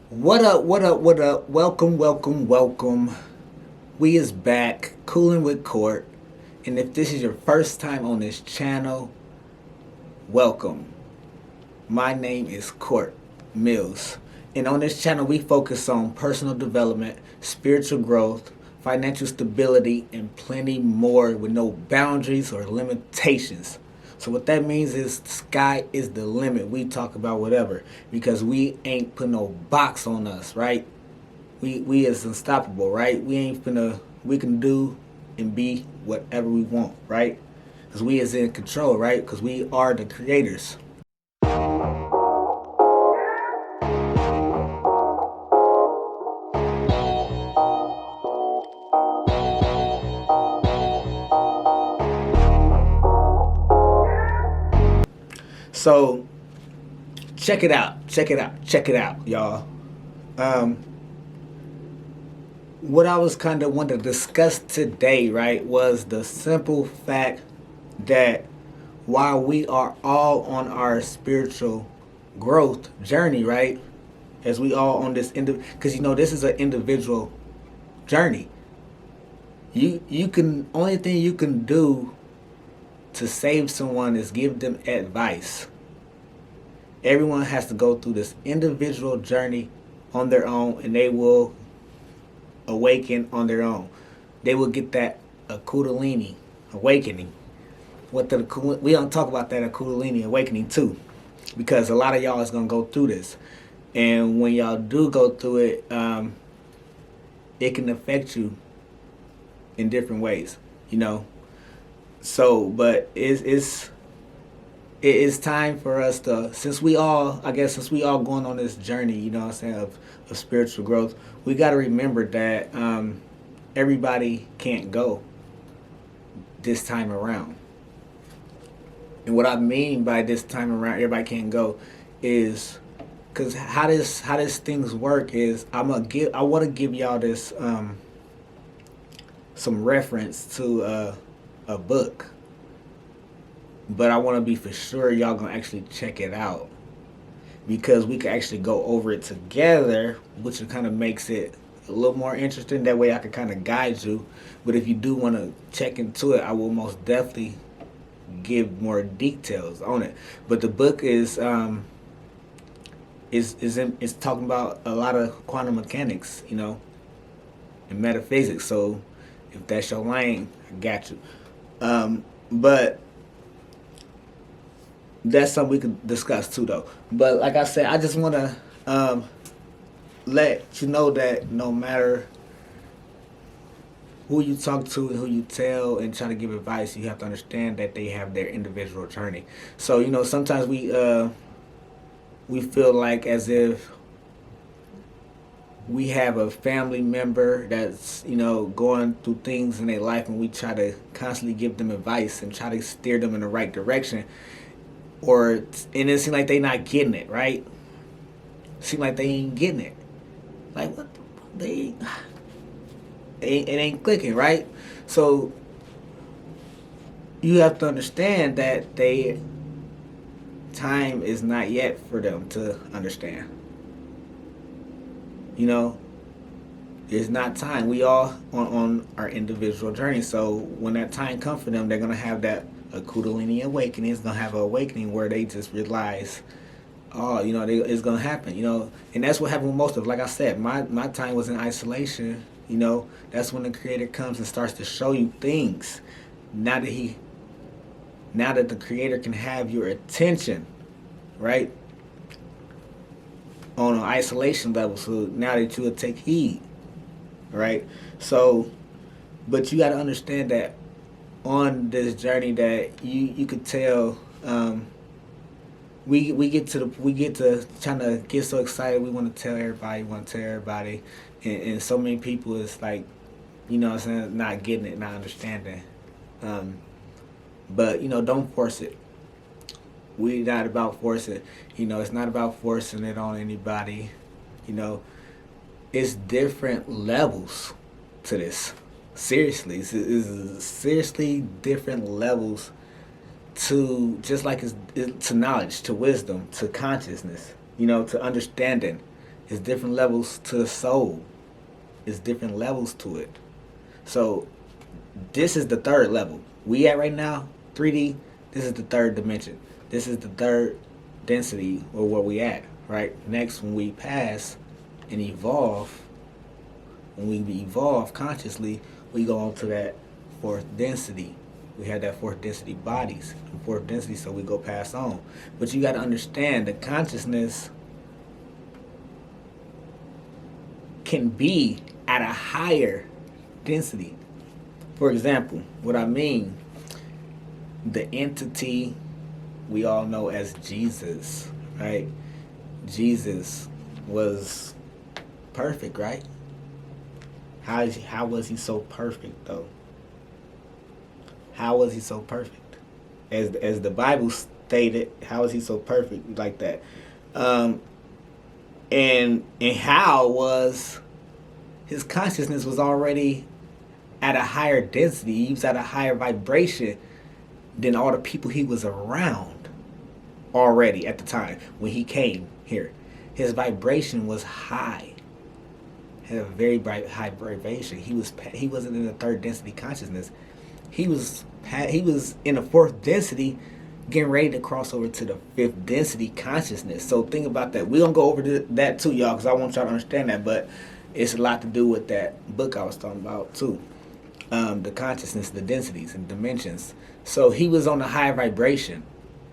What up, what up, what up? Welcome, welcome, welcome. We is back, Cooling with Court. And if this is your first time on this channel, welcome. My name is Court Mills. And on this channel, we focus on personal development, spiritual growth, financial stability, and plenty more with no boundaries or limitations. So what that means is the sky is the limit. We talk about whatever because we ain't put no box on us, right? We is unstoppable, right? We can do and be whatever we want, right? Because we is in control, right? Because we are the creators. So check it out, check it out, y'all. Um, what I was kind of wanting to discuss today, right, was the simple fact that while we are all on our spiritual growth journey, right, as we all on this because this is an individual journey. You can only thing you can do to save someone is give them advice. Everyone has to go through this individual journey on their own, and they will awaken on their own. They will get that Kundalini awakening. We don't talk about that Kundalini awakening too, because a lot of y'all is gonna go through this, and when y'all do go through it, it can affect you in different ways, you know. So, but it is time for us to, since we all going on this journey, what I'm saying, of spiritual growth, we got to remember that everybody can't go this time around. And what I mean by this time around, everybody can't go, is because how this things work is I want to give y'all this some reference to a book, but I want to be for sure y'all gonna actually check it out, because we can actually go over it together, which kind of makes it a little more interesting. That way I can kind of guide you. But if you do want to check into it, I will most definitely give more details on it. But the book is talking about a lot of quantum mechanics, and metaphysics. So if that's your lane, I got you. But that's something we can discuss too, though. But like I said, I just want to let you know that no matter who you talk to and who you tell and try to give advice, you have to understand that they have their individual journey. So sometimes we feel like as if we have a family member that's going through things in their life, and we try to constantly give them advice and try to steer them in the right direction, and it seems like they not getting it right. Seem like they ain't getting it. Like what? It ain't clicking, right? So you have to understand that time is not yet for them to understand. It's not time. We all on our individual journey. So when that time comes for them, they're gonna have that a Kundalini awakening. It's gonna have an awakening where they just realize, oh, it's gonna happen. And that's what happened with most of it. Like I said, my time was in isolation. That's when the Creator comes and starts to show you things. Now that the Creator can have your attention, right? On an isolation level, so now that you will take heed, right? So, but you got to understand that on this journey that you could tell, we get to trying to get so excited, we want to tell everybody, and so many people is like, what I'm saying, not getting it, not understanding, but don't force it. We not about forcing. It's not about forcing it on anybody. It's different levels to this. Seriously, it's seriously different levels to, just like it's to knowledge, to wisdom, to consciousness, to understanding. It's different levels to the soul. It's different levels to it. So this is the third level. We at right now, 3D, this is the third dimension. This is the third density or where we at, right? Next, when we pass and evolve, when we evolve consciously, we go on to that fourth density. We have that fourth density bodies, fourth density, so we go pass on. But you got to understand the consciousness can be at a higher density. For example, what I mean, the entity we all know as Jesus, right? Jesus was perfect, right? How was he so perfect though? How was he so perfect? As the Bible stated, how is he so perfect like that? And how was his consciousness was already at a higher density. He was at a higher vibration than all the people he was around already at the time when he came here. His vibration was high. Had a very bright high vibration. He wasn't in the third density consciousness. He was in the fourth density, getting ready to cross over to the fifth density consciousness. So think about that. We're gonna go over that too, y'all, because I want y'all to understand that. But it's a lot to do with that book I was talking about too. The consciousness, the densities and dimensions. So he was on a high vibration.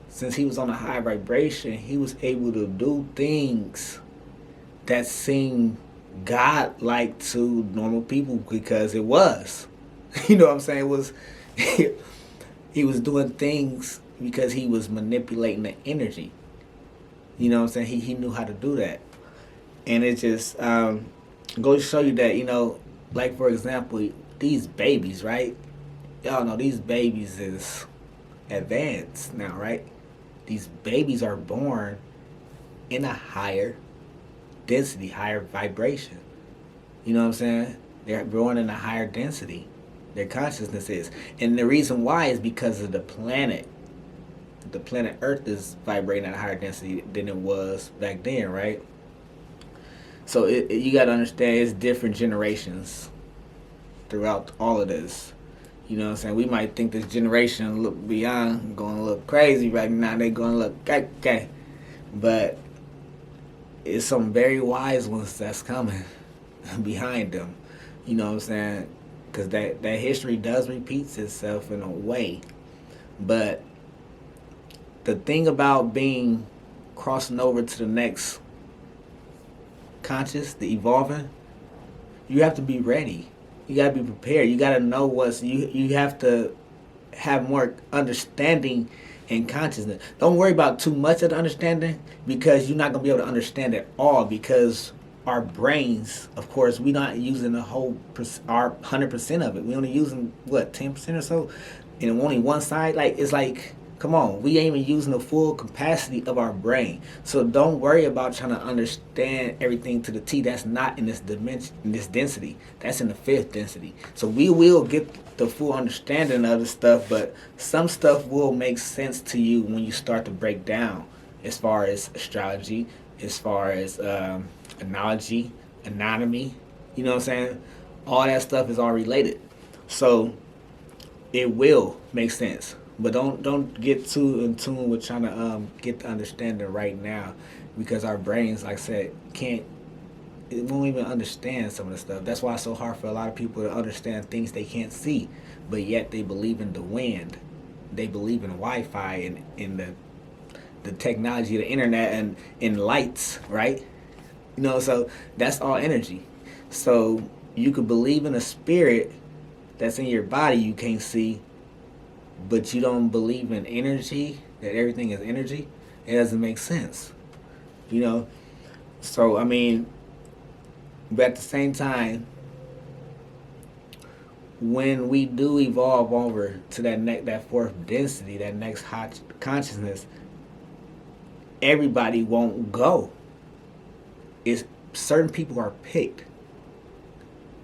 Since he was on a high vibration, he was able to do things that seemed God-like to normal people because it was. You know what I'm saying? It was he was doing things because he was manipulating the energy. You know what I'm saying? He knew how to do that. And it just goes to show you that, you know, like for example, these babies, right? Y'all know these babies is advanced now, right? These babies are born in a higher density, higher vibration. You know what I'm saying? They're born in a higher density. Their consciousness is. And the reason why is because of the planet. The planet Earth is vibrating at a higher density than it was back then, right? So you got to understand it's different generations throughout all of this. You know what I'm saying? We might think this generation look beyond, going to look crazy right now. They're going to look okay. But it's some very wise ones that's coming behind them. You know what I'm saying? Because that history does repeat itself in a way. But the thing about being crossing over to the next conscious, the evolving, you have to be ready. You got to be prepared. You got to know you have to have more understanding and consciousness. Don't worry about too much of the understanding because you're not going to be able to understand it all because our brains, of course, we're not using the whole, our 100% of it. We're only using, 10% or so? And only one side? Like, it's like, come on, we ain't even using the full capacity of our brain. So don't worry about trying to understand everything to the T. That's not in this dimension, in this density. That's in the fifth density. So we will get the full understanding of the stuff, but some stuff will make sense to you when you start to break down as far as astrology, as far as analogy, anatomy, you know what I'm saying? All that stuff is all related. So it will make sense. But don't get too in tune with trying to get the understanding right now because our brains, like I said, it won't even understand some of the stuff. That's why it's so hard for a lot of people to understand things they can't see, but yet they believe in the wind. They believe in Wi-Fi and in the technology, the internet, and in lights, right? You know, so that's all energy. So you could believe in a spirit that's in your body you can't see, but you don't believe in energy, that everything is energy. It doesn't make sense. You know? So, I mean, but at the same time, when we do evolve over to that fourth density, that next hot consciousness, everybody won't go. It's certain people are picked.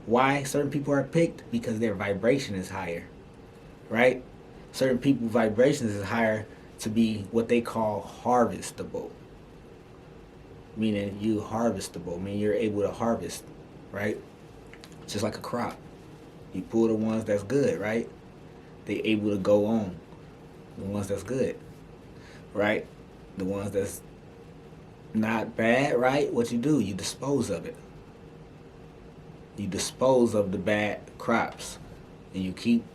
Why certain people are picked? Because their vibration is higher, right? Certain people's vibrations is higher to be what they call harvestable. meaning you harvestable, meaning you're able to harvest, right? Just like a crop. You pull the ones that's good, right? They able to go on. The ones that's good, right? The ones that's not bad, right? What you do, you dispose of it. You dispose of the bad crops and you keep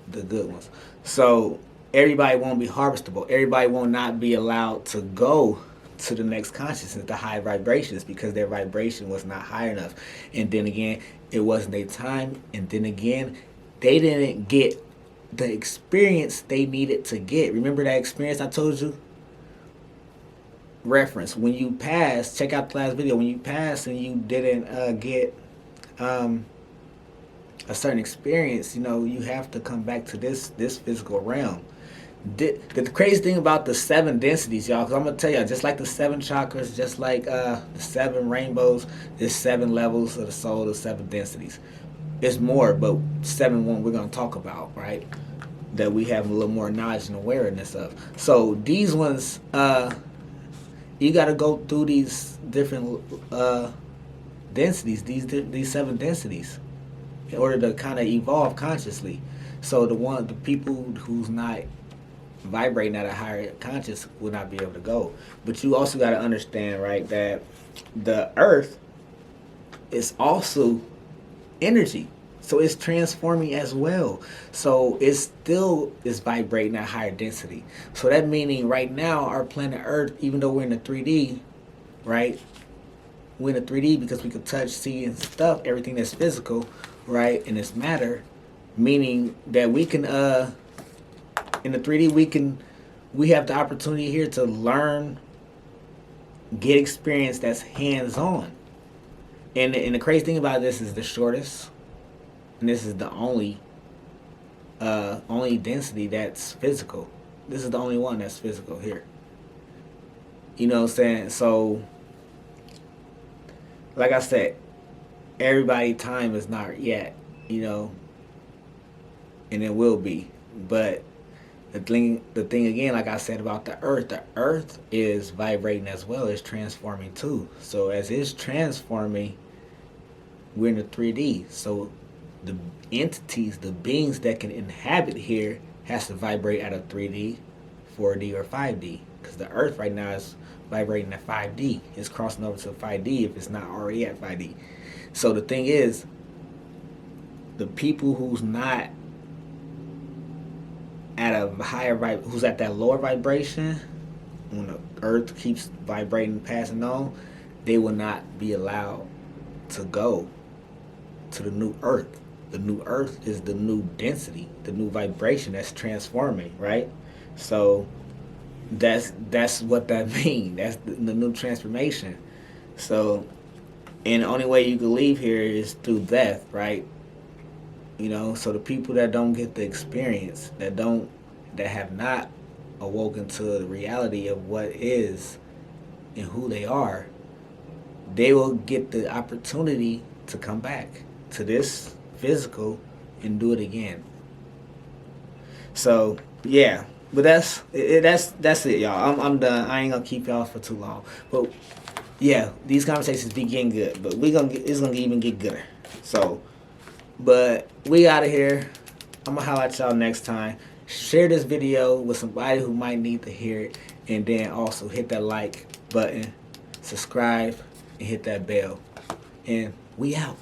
the good ones. So everybody won't be harvestable. Everybody will not be allowed to go to the next consciousness, the high vibrations, because their vibration was not high enough. And then again, it wasn't their time. And then again, they didn't get the experience they needed to get. Remember that experience I told you? Reference. When you pass, check out the last video. When you pass and you didn't get a certain experience, you know, you have to come back to this physical realm. The crazy thing about the 7 densities, y'all, because I'm going to tell y'all, just like the 7 chakras, just like the 7 rainbows, there's 7 levels of the soul, the 7 densities. It's more, but 7 one we're going to talk about, right? That we have a little more knowledge and awareness of. So these ones, you got to go through these different densities, these 7 densities, in order to kind of evolve consciously. So the people who's not vibrating at a higher conscious will not be able to go. But you also got to understand, right, that the earth is also energy. So it's transforming as well. So it still is vibrating at higher density. So that meaning right now our planet Earth, even though we're in the 3D, right? We're in the 3D because we can touch, see, and stuff, everything that's physical, right? And it's matter, meaning that we can in the 3D we have the opportunity here to learn, get experience that's hands-on. And the crazy thing about this is the shortest, and this is the only density that's physical. This is the only one that's physical here. You know what I'm saying? So, like I said, everybody's time is not yet, you know, and it will be. But the thing again, like I said about the earth is vibrating as well. It's transforming too. So as it's transforming, we're in the 3D. So the entities, the beings that can inhabit here has to vibrate at a 3D, 4D, or 5D. Because the earth right now is vibrating at 5D. It's crossing over to 5D if it's not already at 5D. So the thing is, the people who's not at a higher who's at that lower vibration, when the earth keeps vibrating, passing on, they will not be allowed to go to the new earth. The new earth is the new density, the new vibration that's transforming, right? So that's what that means. That's the new transformation. So, and the only way you can leave here is through death, right? You know, so the people that don't get the experience, that have not awoken to the reality of what is and who they are, they will get the opportunity to come back to this physical and do it again. So yeah, but that's it, y'all. I'm done. I ain't gonna keep y'all for too long. But yeah, these conversations be getting good, but it's gonna even get gooder. So, but we out of here. I'm gonna holler at y'all next time. Share this video with somebody who might need to hear it, and then also hit that like button, subscribe, and hit that bell. And we out.